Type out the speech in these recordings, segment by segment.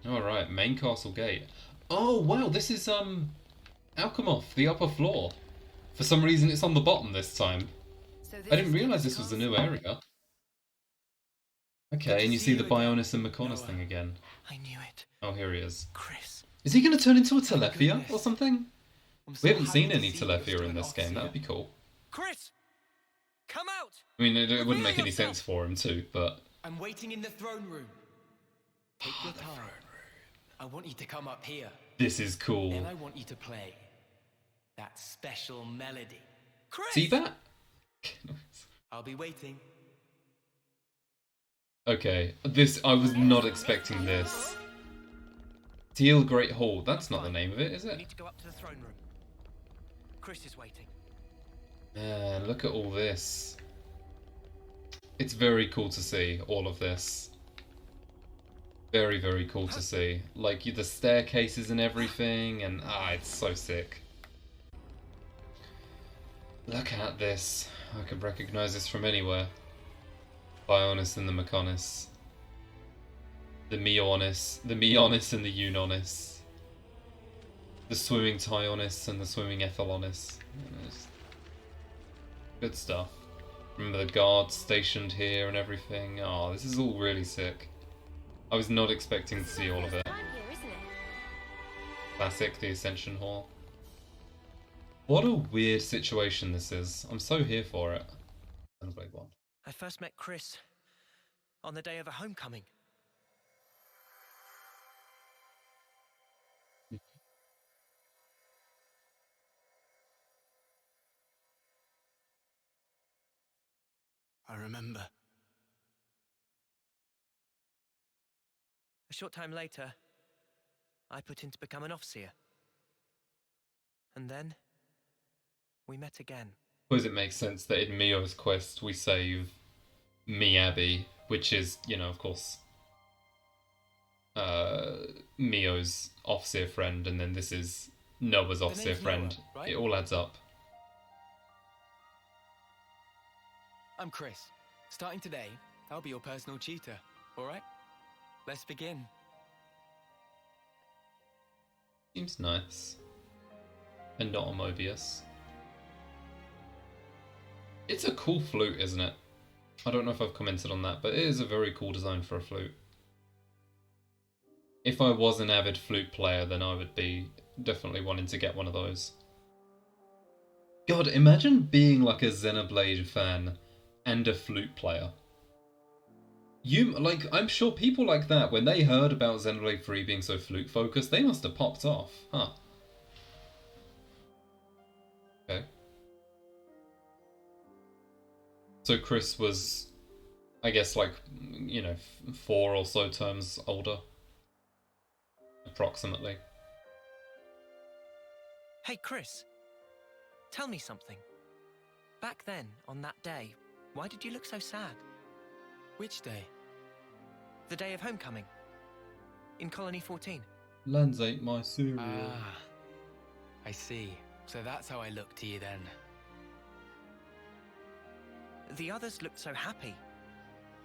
Alright, main castle gate. Oh, wow, this is, Alchemoth, the upper floor. For some reason, it's on the bottom this time. So I this didn't is realise Keves this was a new Castle. area. Good Okay, to and you see see the you again, Bionis and Mechonis Noah. thing again. I knew it. Oh, here he is. Chris. Is he going to turn into a Thank Telethia or goodness. something? I'm We so haven't happy seen to any see that you're Telethia still in an this game, that'd Overseer. be cool. Chris! Come out! I mean, it wouldn't Reveal make any sense yourself! for him too, but... I'm waiting in the throne room. Take your time. I want you to come up here. This is cool. Then I want you to play that special melody. See Chris! that? I'll be waiting. Okay, I was not expecting this. Teal Great Hall, that's not the name of it, is We it? need to go up to the throne room. Chris is waiting. Man, look at all this. It's very cool to see, all of this. Very, very cool to see. Like, the staircases and everything, and it's so sick. Look at this. I could recognize this from anywhere. Bionis and the Mechonis. The Meonis and the Eunonis. The swimming Tyonis and the swimming Ethelonis. Good stuff. Remember the guards stationed here and everything. Oh, this is all really sick. I was not expecting to see all of it. Classic, the Ascension Hall. What a weird situation this is. I'm so here for it. Xenoblade 1. I first met Chris on the day of a homecoming. I remember. A short time later, I put in to become an Overseer. And then, we met again. Suppose it makes sense that in Mio's quest we save Miyabi, which is, of course, Mio's Overseer friend, and then this is Noah's Overseer friend. Noah, right? It all adds up. I'm Chris. Starting today, I'll be your personal tutor, alright? Let's begin. Seems nice. And not a Moebius. It's a cool flute, isn't it? I don't know if I've commented on that, but it is a very cool design for a flute. If I was an avid flute player, then I would be definitely wanting to get one of those. God, imagine being like a Xenoblade fan and a flute player. I'm sure people like that, when they heard about Xenoblade 3 being so flute focused, they must have popped off, huh? Okay. So Chris was, I guess, 4 or so terms older. Approximately. Hey, Chris. Tell me something. Back then, on that day, why did you look so sad? Which day? The day of homecoming. In Colony 14. Lands ain't my cereal. Ah, I see. So that's how I look to you then. The others looked so happy.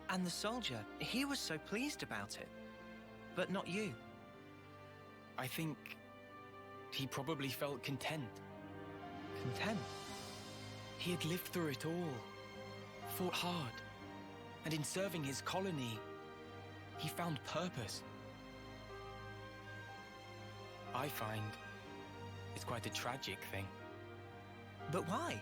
And the soldier, he was so pleased about it. But not you. I think he probably felt content. Content. He had lived through it all, fought hard, and in serving his colony, he found purpose. I find it's quite a tragic thing. But why?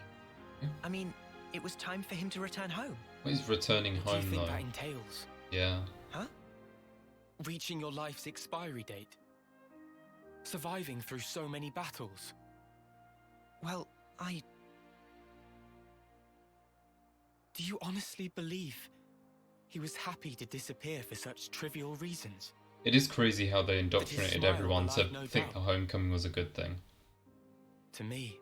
I mean, it was time for him to return home. What is returning What do you home, think though? that entails? Yeah. Huh? Reaching your life's expiry date. Surviving through so many battles. Well, Do you honestly believe he was happy to disappear for such trivial reasons? It is crazy how they indoctrinated smile everyone to belied no think doubt. the homecoming was a good thing. To me,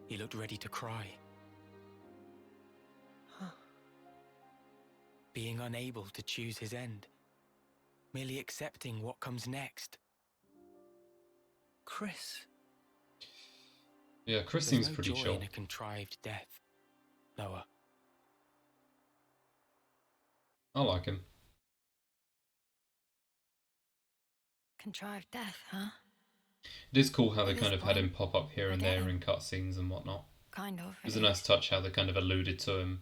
he looked ready to cry. Huh. Being unable to choose his end. Merely accepting what comes next. Chris. Yeah, Chris There's seems no pretty joy chill. in a contrived death, Noah. I like him. Contrived death, huh? It is cool how they At kind this of had him point, pop up here I and get there it. in cutscenes and whatnot. Kind of. It was a nice touch how they kind of alluded to him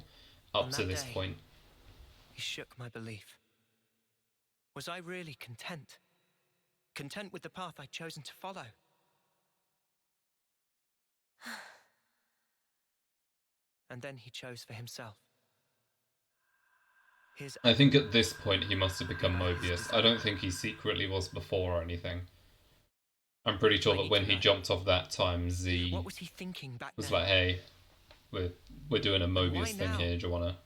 On up to that this day, point. he shook my belief. Was I really content? Content with the path I'd chosen to follow? And then he chose for himself. His I think at this point he must have become Moebius. I don't think he secretly was before or anything. I'm pretty sure that when he jumped off that time, Z What was he thinking back was then? like, hey, we're doing a Moebius thing now? here, do you wanna?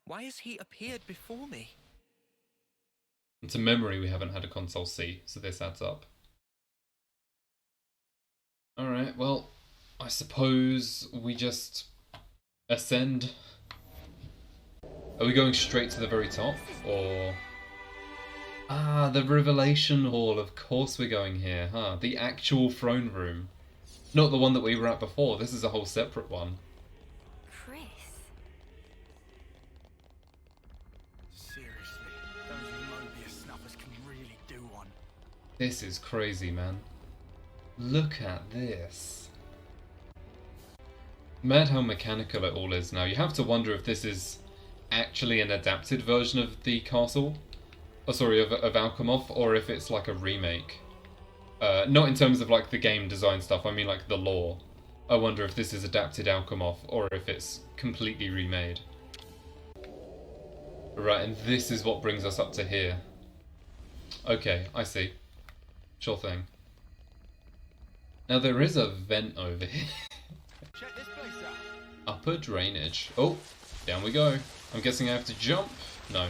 Why has he appeared before me? And to memory we haven't had a console C, so this adds up. Alright, well, I suppose we just ascend. Are we going straight to the very top, or... Ah, the Revelation Hall, of course we're going here, huh? The actual throne room. Not the one that we were at before, this is a whole separate one. Chris. Seriously, those Moebius snuffers can really do one. This is crazy, man. Look at this. Mad how mechanical it all is now. You have to wonder if this is actually an adapted version of the castle. Oh, sorry, of Alchemoth, or if it's like a remake. Not in terms of like the game design stuff, I mean like the lore. I wonder if this is adapted Alchemoth, or if it's completely remade. Right, and this is what brings us up to here. Okay, I see. Sure thing. Now there is a vent over here. Check this place out. Upper drainage. Oh, down we go. I'm guessing I have to jump? No.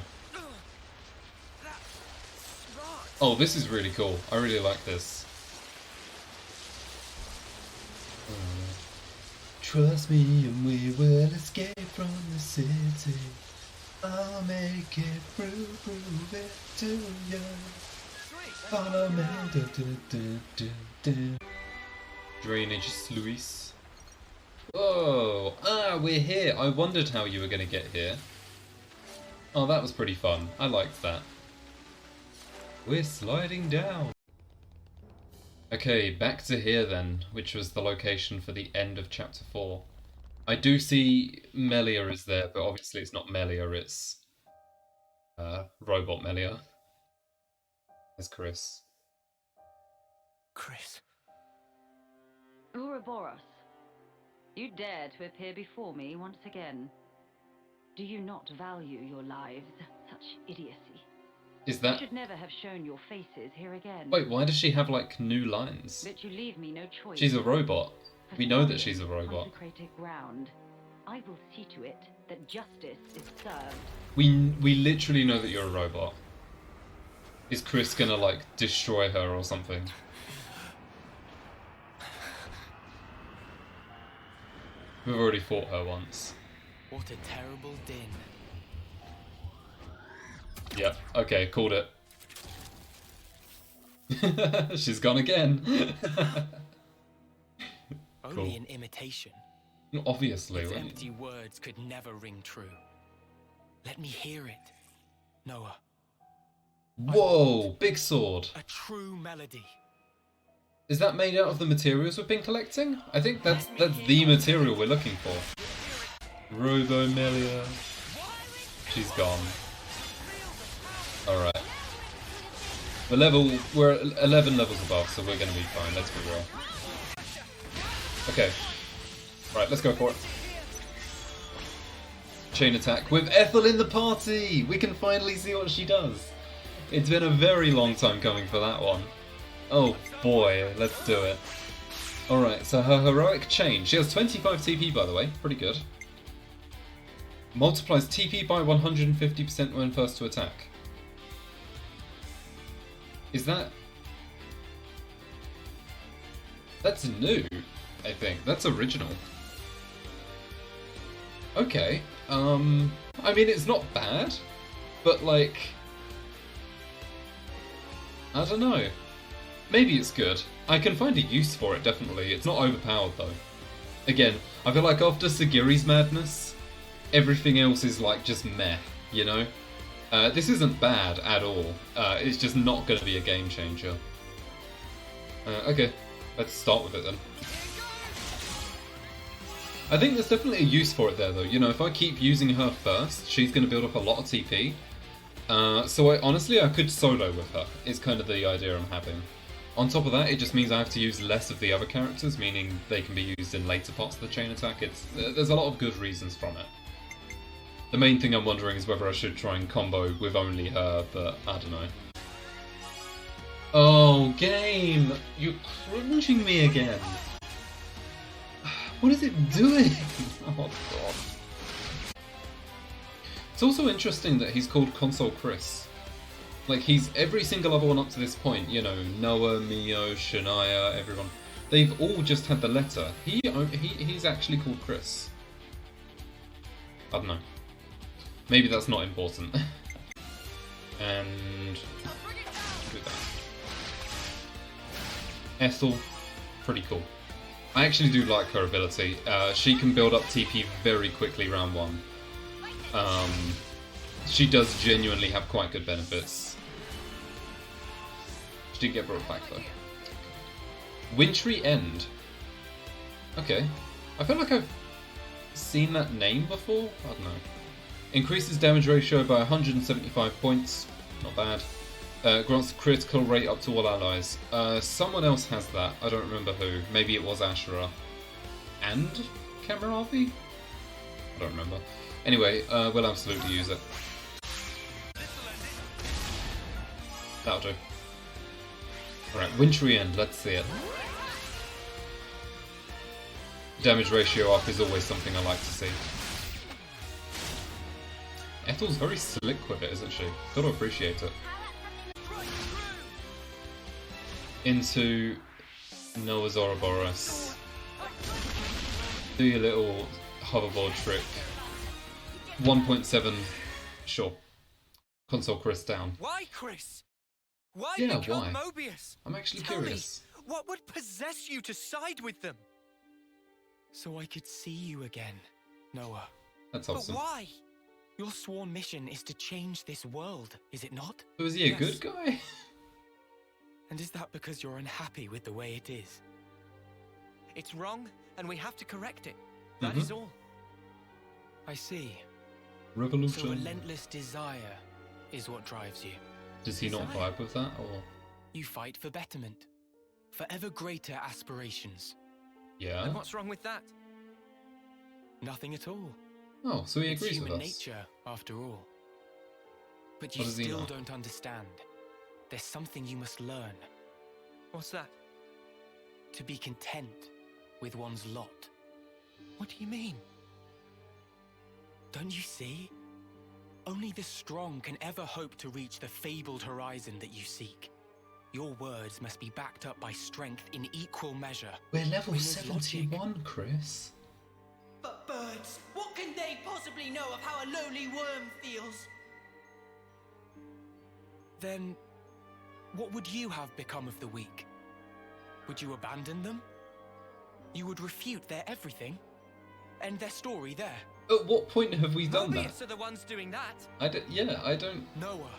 Oh, this is really cool. I really like this. Trust me and we will escape from the city. I'll make it through, prove it to you. Follow me. Drainage sluice. Oh, we're here. I wondered how you were going to get here. Oh, that was pretty fun. I liked that. We're sliding down. Okay, back to here then, which was the location for the end of chapter 4. I do see Melia is there, but obviously it's not Melia, it's Robot Melia. There's Chris. Chris. Ouroboros, you dare to appear before me once again. Do you not value your lives? Such idiocy. Is You that... should never have shown your faces here again. Wait, why does she have, like, new lines? But you leave me no choice. She's a robot. For We know that solid, she's a robot. consecrated ground. I will see to it that justice is served. We literally know that you're a robot. Is Chris gonna, like, destroy her or something? We've already fought her once. What a terrible din. Yep, okay, called it. She's gone again. Only Cool. an imitation. Obviously. Its wouldn't you? empty words could never ring true. Let me hear it, Noah. Whoa, big sword. A true melody. Is that made out of the materials we've been collecting? I think that's the material we're looking for. Robo Melia. She's gone. Alright. We're 11 levels above, so we're gonna be fine, let's be real. Okay. Right, let's go for it. Chain attack with Ethel in the party! We can finally see what she does. It's been a very long time coming for that one. Oh boy, let's do it. Alright, so her heroic chain. She has 25 TP by the way, pretty good. Multiplies TP by 150% when first to attack. Is that... That's new, I think. That's original. Okay, I mean it's not bad, but like... I don't know. Maybe it's good. I can find a use for it, definitely. It's not overpowered, though. Again, I feel like after Sagiri's madness, everything else is, like, just meh, you know? This isn't bad at all. It's just not going to be a game changer. Okay, let's start with it then. I think there's definitely a use for it there though. You know, if I keep using her first, she's going to build up a lot of TP. So honestly, I could solo with her. It's kind of the idea I'm having. On top of that, it just means I have to use less of the other characters, meaning they can be used in later parts of the chain attack. There's a lot of good reasons from it. The main thing I'm wondering is whether I should try and combo with only her, but I don't know. Oh, game! You're crunching me again! What is it doing? Oh god. It's also interesting that he's called Console Chris. Like, he's every single other one up to this point, you know, Noah, Mio, Shania, everyone. They've all just had the letter. He's actually called Chris. I don't know. Maybe that's not important. And do that. Ethel, pretty cool. I actually do like her ability. She can build up TP very quickly round one. She does genuinely have quite good benefits. She did get brought back though. Wintry End. Okay. I feel like I've seen that name before? I don't know. Increases damage ratio by 175 points. Not bad. Grants critical rate up to all allies. Someone else has that. I don't remember who. Maybe it was Ashura. And Kamaravi? I don't remember. Anyway, we'll absolutely use it. That'll do. Alright, Wintry End, let's see it. Damage ratio up is always something I like to see. Ethel's very slick with it, isn't she? Gotta appreciate it. Into Noah's Ouroboros. Do your little hoverboard trick. 1.7, sure. Console Chris down. Why, Chris? Why Yeah, become why? Moebius? I'm actually Tell curious. Me, what would possess you to side with them? So I could see you again, Noah. That's But awesome. why? Your sworn mission is to change this world, is it not? So is he a Yes. good guy? And is that because you're unhappy with the way it is? It's wrong, and we have to correct it. That is all. I see. So Revolution. relentless desire is what drives you. Does he not vibe with that, or? You fight for betterment, for ever greater aspirations. Yeah. And what's wrong with that? Nothing at all. Oh, so he It's agrees with human us. nature, after all. But What you does he still not? don't understand. There's something you must learn. What's that? To be content with one's lot. What do you mean? Don't you see? Only the strong can ever hope to reach the fabled horizon that you seek. Your words must be backed up by strength in equal measure. We're level When there's logic. 71, Chris. But birds, what can they possibly know of how a lowly worm feels? Then, what would you have become of the weak? Would you abandon them? You would refute their everything? End their story there? At what point have we done that? Moebius are the ones doing that. I don't... Noah,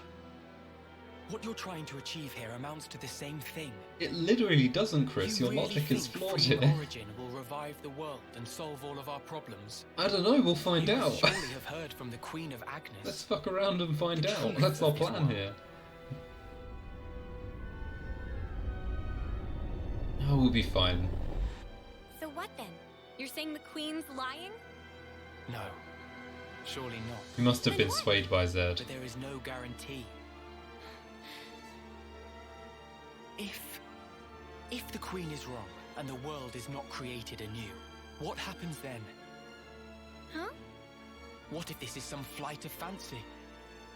what you're trying to achieve here amounts to the same thing. It literally doesn't, Chris. You Your really logic is think flawed free here. origin will revive the world and solve all of our problems? I don't know, we'll find You out. must surely have heard from the Queen of Agnes. Let's fuck around and find The out. truth That's our of this plan world. here. Oh, we'll be fine. So what then? You're saying the Queen's lying? No, surely not. We must have Then been what? swayed by Zed. But there is no guarantee. If the Queen is wrong and the world is not created anew, what happens then? Huh? What if this is some flight of fancy?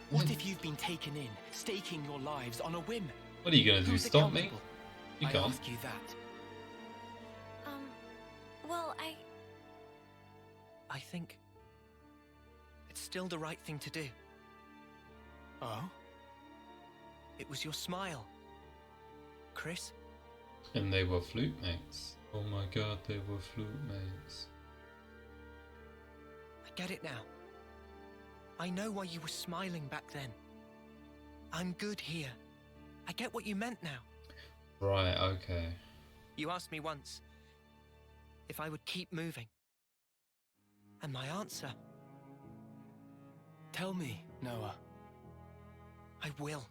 What if you've been taken in, staking your lives on a whim? What are you gonna do, Who's stop me? accountable? You I can't. ask you that. Well, I think it's still the right thing to do. Oh? It was your smile, Chris. And they were flute mates. Oh my god, they were flute mates. I get it now. I know why you were smiling back then. I'm good here. I get what you meant now. Right, okay. You asked me once if I would keep moving. And my answer, Tell me, Noah. I will.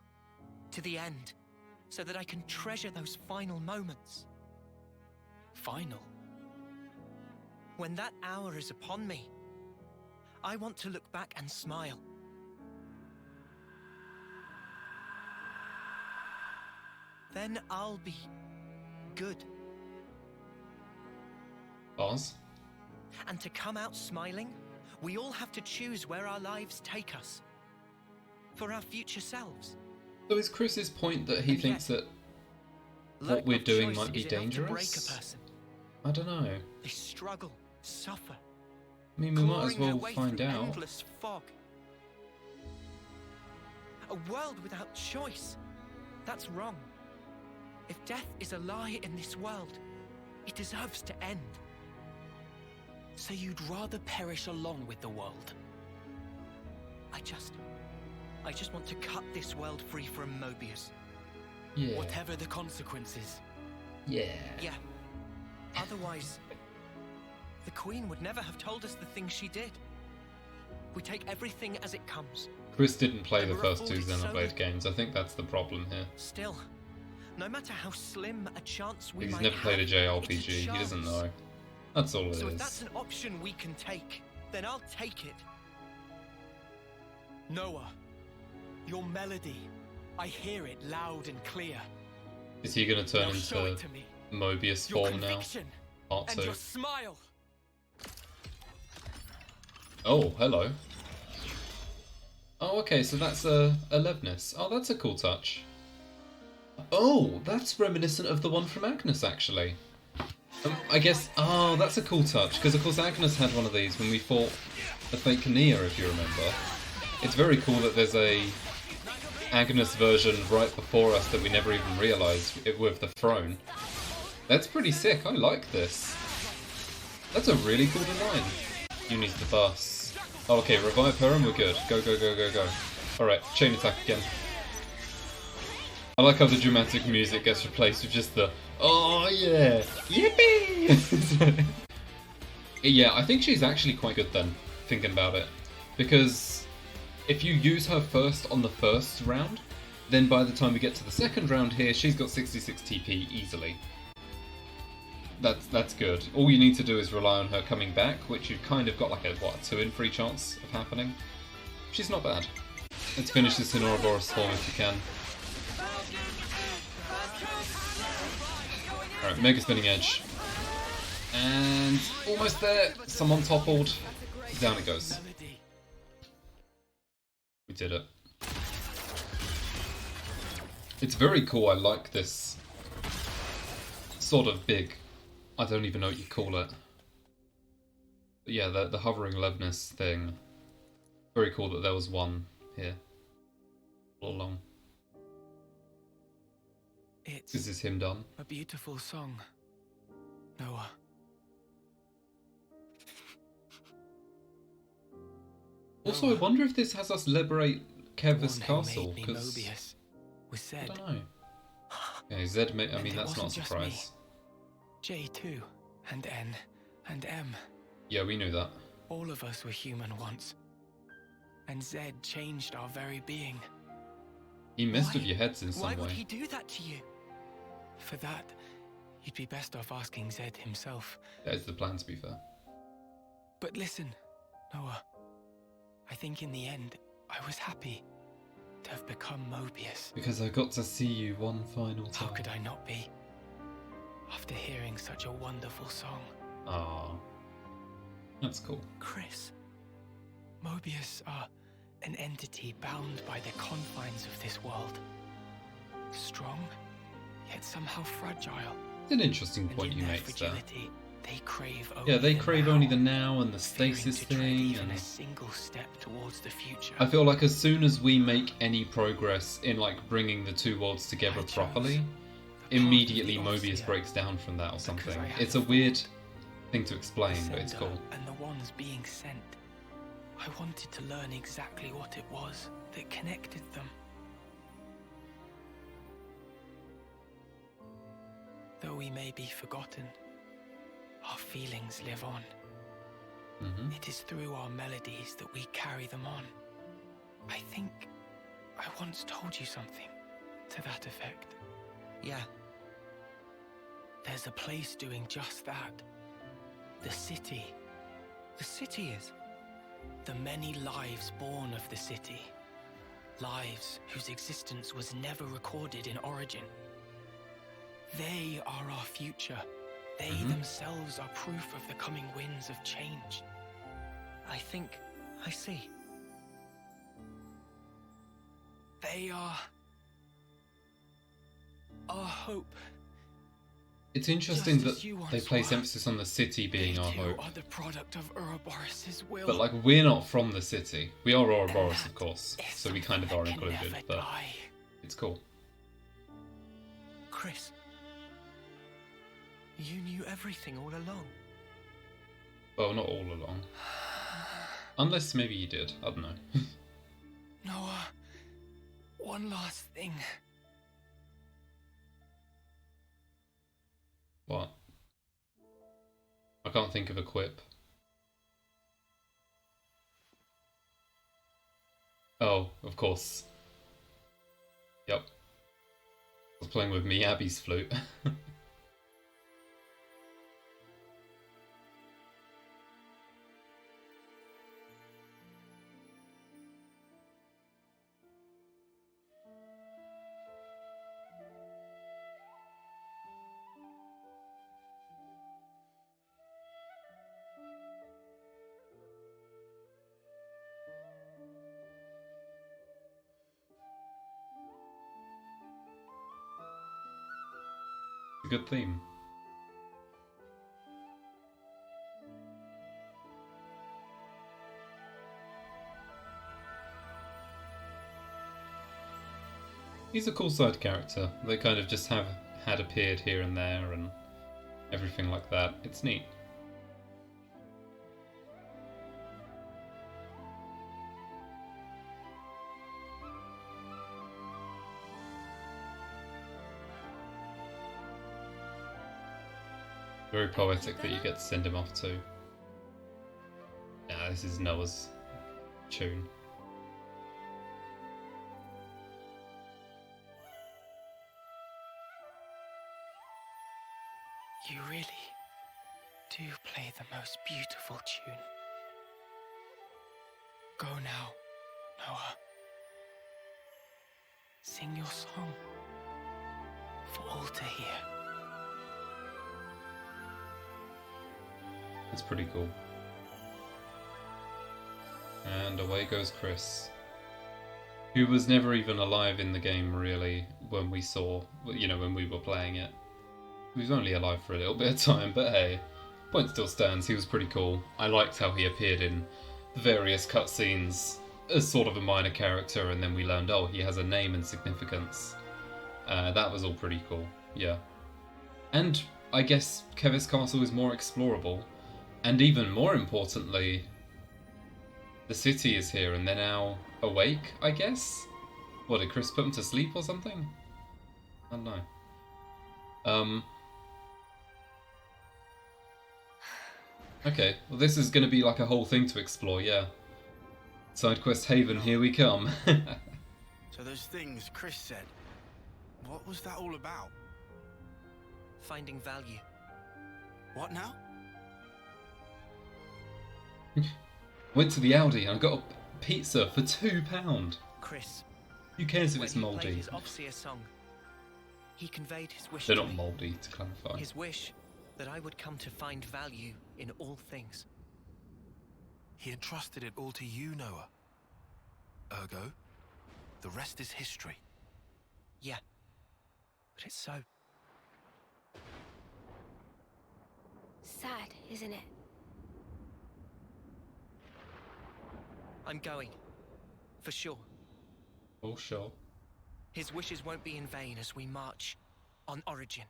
To the end. So that I can treasure those final moments. Final? When that hour is upon me, I want to look back and smile. Then I'll be good. Oz? And to come out smiling, we all have to choose where our lives take us. For our future selves. So is Chris's point that he And thinks yet, that what we're lack of doing choice might be is enough to break a dangerous? person. I don't know. They struggle, suffer, I mean, we might as clawing their well way find through out. endless fog. A world without choice. That's wrong. If death is a lie in this world, it deserves to end. So you'd rather perish along with the world? I just want to cut this world free from Moebius. Yeah. Whatever the consequences. Yeah. Yeah. Otherwise, the Queen would never have told us the things she did. We take everything as it comes. Chris didn't play And the we're first two afforded so Xenoblade little. games. I think that's the problem here. Still, no matter how slim a chance we He's might never played a have, JRPG. it's He doesn't chance. know. That's all it So if is. that's an option we can take, then I'll take it. Noah, your melody. I hear it loud and clear. Is he going to turn Now show into it to me. Moebius Your form now? conviction Part and 2. your smile. Oh, hello. Oh, okay, so that's Alevnis. Oh, that's a cool touch. Oh, that's reminiscent of the one from Agnes, actually. I guess... Oh, that's a cool touch, because of course Agnes had one of these when we fought the fake Nia, if you remember. It's very cool that there's a Agnes version right before us that we never even realised with the throne. That's pretty sick, I like this. That's a really cool design. You need the bus. Oh, okay, revive her and we're good. Go, go, go, go, go. Alright, chain attack again. I like how the dramatic music gets replaced with just the, oh yeah, yippee! Yeah, I think she's actually quite good then, thinking about it. Because if you use her first on the first round, then by the time we get to the second round here, she's got 66 TP easily. That's good. All you need to do is rely on her coming back, which you've kind of got like a, what, a 2 in 3 chance of happening. She's not bad. Let's finish this in Ouroboros form if we can. Alright, Mega Spinning Edge. And almost there. Someone toppled. Down it goes. We did it. It's very cool, I like this sort of big, I don't even know what you call it. But yeah, the hovering Levness thing. Very cool that there was one here. All along. It's This is him done. a beautiful song, Noah. Also, I wonder if this has us liberate Keves The one who Castle, made me because Moebius was I Zed. don't know. Yeah, Zed. I And mean, it that's not a wasn't just me. surprise. J2 and N and M. Yeah, we knew that. All of us were human once. And Zed changed our very being. He messed with Why? your heads in some Why would way. he do that to you? For that, you'd be best off asking Zed himself. That is the plan, to be fair. But listen, Noah. I think in the end, I was happy to have become Moebius. Because I got to see you one final How time. could I not be? After hearing such a wonderful song. Ah, that's cool. Chris, Moebius are an entity bound by the confines of this world. Strong, yet somehow fragile. It's an interesting And point in you their make there. fragility, they crave only Yeah, they the crave now, only the now and the fearing stasis to tread thing, even and a single step towards the future. I feel like as soon as we make any progress in like bringing the two worlds together I chose properly, the path immediately of the Moebius Overseer, breaks down from that or something. I had It's a a weird thing to The explain, but it's sender cool. And the ones being sent. I wanted to learn exactly what it was that connected them. we may be forgotten, our feelings live on. It is through our melodies that we carry them on. I think I once told you something to that effect. Yeah. There's a place doing just that. The city. The city is. The many lives born of the city. Lives whose existence was never recorded in origin. They are our future. They themselves are proof of the coming winds of change. I think I see. They are our hope. It's interesting Just as that you once they place were. emphasis on the city being They our too hope. are the product of Ouroboros' will. But like, we're not from the city. We are Ouroboros, And of course, that is so we kind of are something that can included, never but die. it's cool. Chris. You knew everything all along. Well, not all along. Unless maybe you did, I don't know. Noah, one last thing. What? I can't think of a quip. Oh, of course. Yep. I was playing with me Abby's flute. A good theme. He's a cool side character. They kind of just had appeared here and there and everything like that. It's neat. Very poetic that you get to send him off to. Yeah, this is Noah's tune. You really do play the most beautiful tune. Go now, Noah. Sing your song for all to hear. That's pretty cool. And away goes Chris, who was never even alive in the game really when we saw, you know, when we were playing it. He was only alive for a little bit of time, but hey, point still stands. He was pretty cool. I liked how he appeared in various cutscenes as sort of a minor character, and then we learned, oh, he has a name and significance. That was all pretty cool, yeah. And I guess Keves Castle is more explorable, and even more importantly, the city is here and they're now awake, I guess? What, did Chris put them to sleep or something? I don't know. Okay, well this is going to be like a whole thing to explore, yeah. Side quest Haven, here we come. So those things Chris said, what was that all about? Finding value. What now? Went to the Audi and I got a pizza for £2. Chris. Who cares if When it's he played mouldy? his Opsia song, he conveyed his wish They're to not me. mouldy, to clarify. His wish that I would come to find value in all things. He entrusted it all to you, Noah. Ergo, the rest is history. Yeah. But it's so. Sad, isn't it? I'm going. For sure. Oh, sure. His wishes won't be in vain as we march on Origin.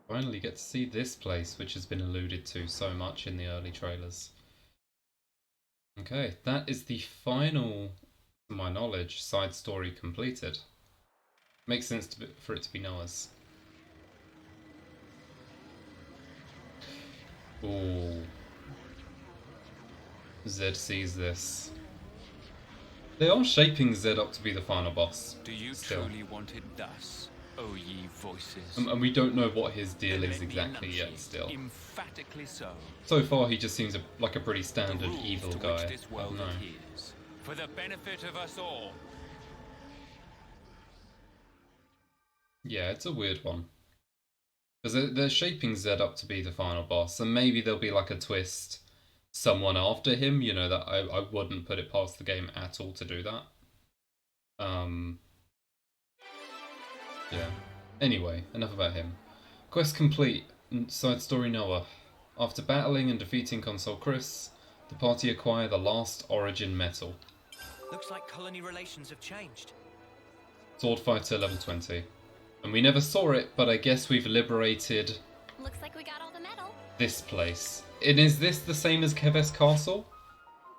Finally get to see this place, which has been alluded to so much in the early trailers. Okay, that is the final, to my knowledge, side story completed. Makes sense for it to be Noah's. Ooh. Zed sees this. They are shaping Zed up to be the final boss. Do you still. truly want it thus, O ye voices? And we don't know what his deal Then is let me exactly yet enunciate, still. Emphatically so. So far he just seems like a pretty The standard rules evil to guy. which this I world don't know. adheres, for the benefit of us all. Yeah, it's a weird one. Because they're shaping Zed up to be the final boss, and maybe there'll be like a twist, someone after him, you know, that I wouldn't put it past the game at all to do that. Yeah. Anyway, enough about him. Quest complete. Side story Noah. After battling and defeating Console Chris, the party acquire the last Origin metal. Looks like colony relations have changed. Sword Fighter level 20. And we never saw it, but I guess we've liberated Looks like we got all the metal. this place. And is this the same as Keves Castle?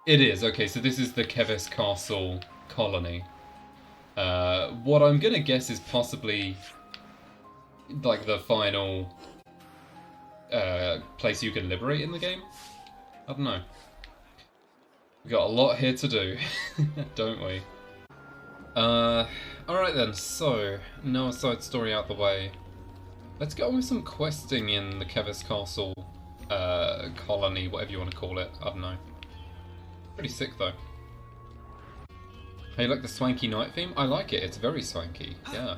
It is. Okay, so this is the Keves Castle colony. What I'm gonna guess is possibly like the final place you can liberate in the game. I don't know. We got a lot here to do, don't we? Alright then, so, Noah's side story out the way. Let's get on with some questing in the Keves Castle colony, whatever you want to call it. I don't know. Pretty sick though. Hey, like the swanky night theme? I like it, it's very swanky, yeah.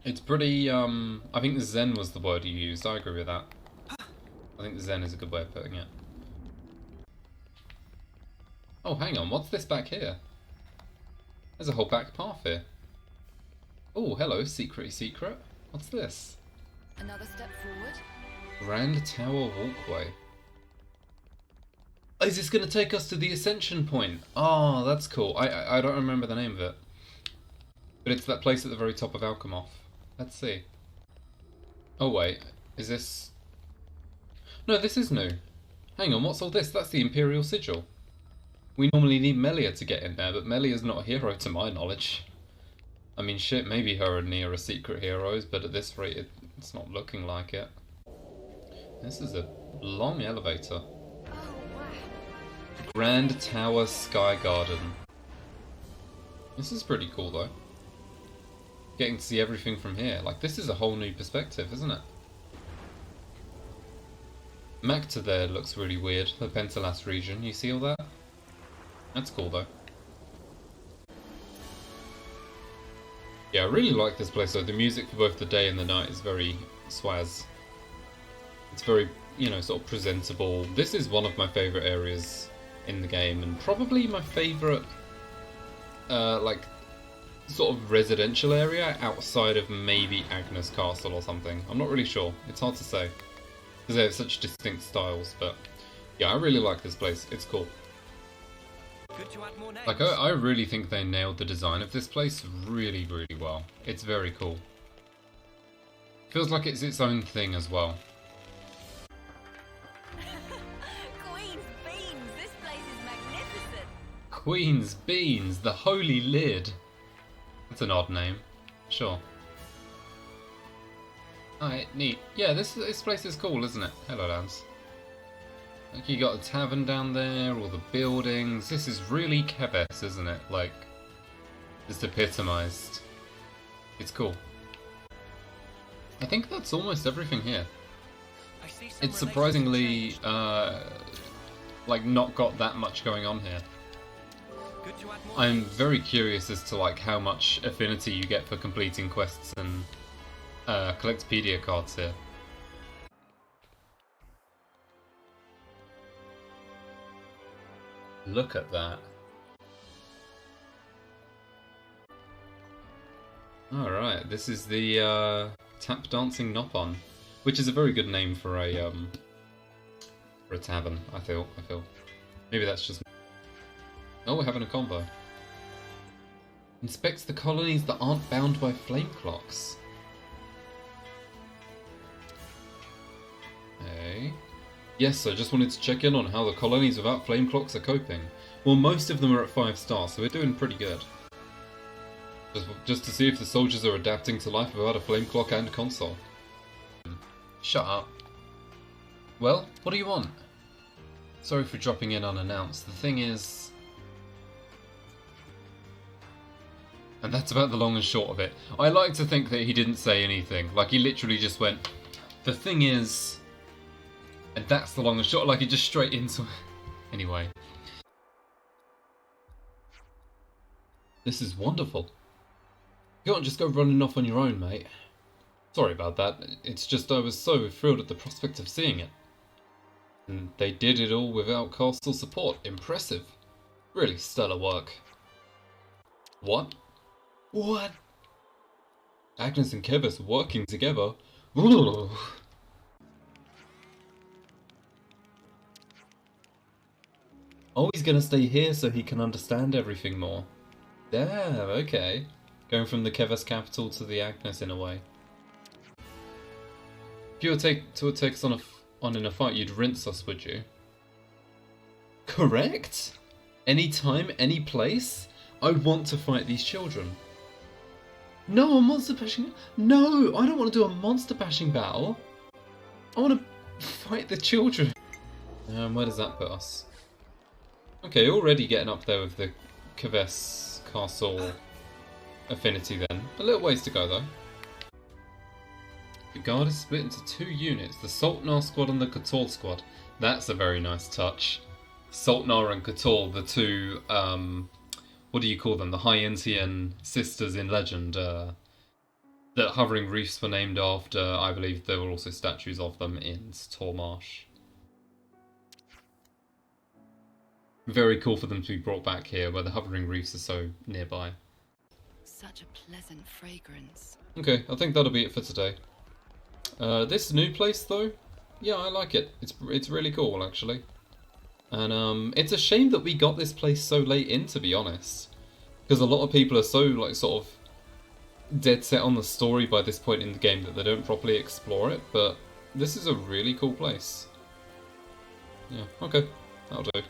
It's pretty, I think zen was the word you used, I agree with that. I think zen is a good way of putting it. Oh, hang on, what's this back here? There's a whole back path here. Oh, hello, secret. What's this? Another step forward. Grand Tower Walkway. Is this going to take us to the Ascension Point? Oh, that's cool. I don't remember the name of it. But it's that place at the very top of Alchemoth. Let's see. Oh wait, is this... No, this is new. Hang on, what's all this? That's the Imperial Sigil. We normally need Melia to get in there, but Melia's not a hero to my knowledge. I mean, shit, maybe her and Nia are secret heroes, but at this rate, it's not looking like it. This is a long elevator. Grand Tower Sky Garden. This is pretty cool, though. Getting to see everything from here. Like, this is a whole new perspective, isn't it? Macta there looks really weird. The Pentalas region. You see all that? That's cool, though. Yeah, I really like this place, though. The music for both the day and the night is very swaz. It's very, you know, sort of presentable. This is one of my favourite areas in the game, and probably my favourite, like, sort of residential area outside of maybe Agnes Castle or something. I'm not really sure. It's hard to say, because they have such distinct styles, but yeah, I really like this place. It's cool. Good to add more names. Like, I really think they nailed the design of this place really, really well. It's very cool. Feels like it's its own thing as well. Queen's beans! This place is magnificent! Queen's Beans, the Holy Lid. That's an odd name. Sure. Alright, neat. Yeah, this place is cool, isn't it? Hello, lads. Like, you got a tavern down there, all the buildings. This is really Keves, isn't it? Like, just epitomised. It's cool. I think that's almost everything here. I see some It's relations surprisingly, have changed. like, not got that much going on here. Good to add more I'm names. very curious as to, like, how much affinity you get for completing quests and Collectopedia cards here. Look at that. Alright, this is the Tap Dancing Nopon, which is a very good name for a tavern, I feel. Maybe that's just... Oh, we're having a convo. Inspects the colonies that aren't bound by flame clocks. Hey. Yes, I just wanted to check in on how the colonies without flame clocks are coping. Well, most of them are at 5 stars, so we're doing pretty good. Just to see if the soldiers are adapting to life without a flame clock and console. Shut up. Well, what do you want? Sorry for dropping in unannounced. The thing is... And that's about the long and short of it. I like to think that he didn't say anything. Like, he literally just went, the thing is... And that's the long and short. Like, he just straight into it. Anyway. This is wonderful. You can't just go running off on your own, mate. Sorry about that. It's just I was so thrilled at the prospect of seeing it. And they did it all without castle support. Impressive. Really stellar work. What? What? Agnes and Keves working together? Ooh. Oh, he's gonna stay here so he can understand everything more. Yeah, okay. Going from the Keves capital to the Agnes in a way. If you were to take us on in a fight, you'd rinse us, would you? Correct? Any time, any place? I want to fight these children. No, a monster bashing... No, I don't want to do a monster bashing battle. I want to fight the children. Where does that put us? Okay, already getting up there with the Keves Castle affinity then. A little ways to go though. The guard is split into two units, the Sultnar squad and the Kotor squad. That's a very nice touch. Sultnar and Kotor, the two, what do you call them? The High-Entian sisters in legend, that Hovering Reefs were named after. I believe there were also statues of them in Tormarsh. Very cool for them to be brought back here, where the Hovering Reefs are so nearby. Such a pleasant fragrance. Okay, I think that'll be it for today. This new place, though, yeah, I like it. It's really cool, actually. And it's a shame that we got this place so late in, to be honest, because a lot of people are so like sort of dead set on the story by this point in the game that they don't properly explore it. But this is a really cool place. Yeah. Okay, that'll do.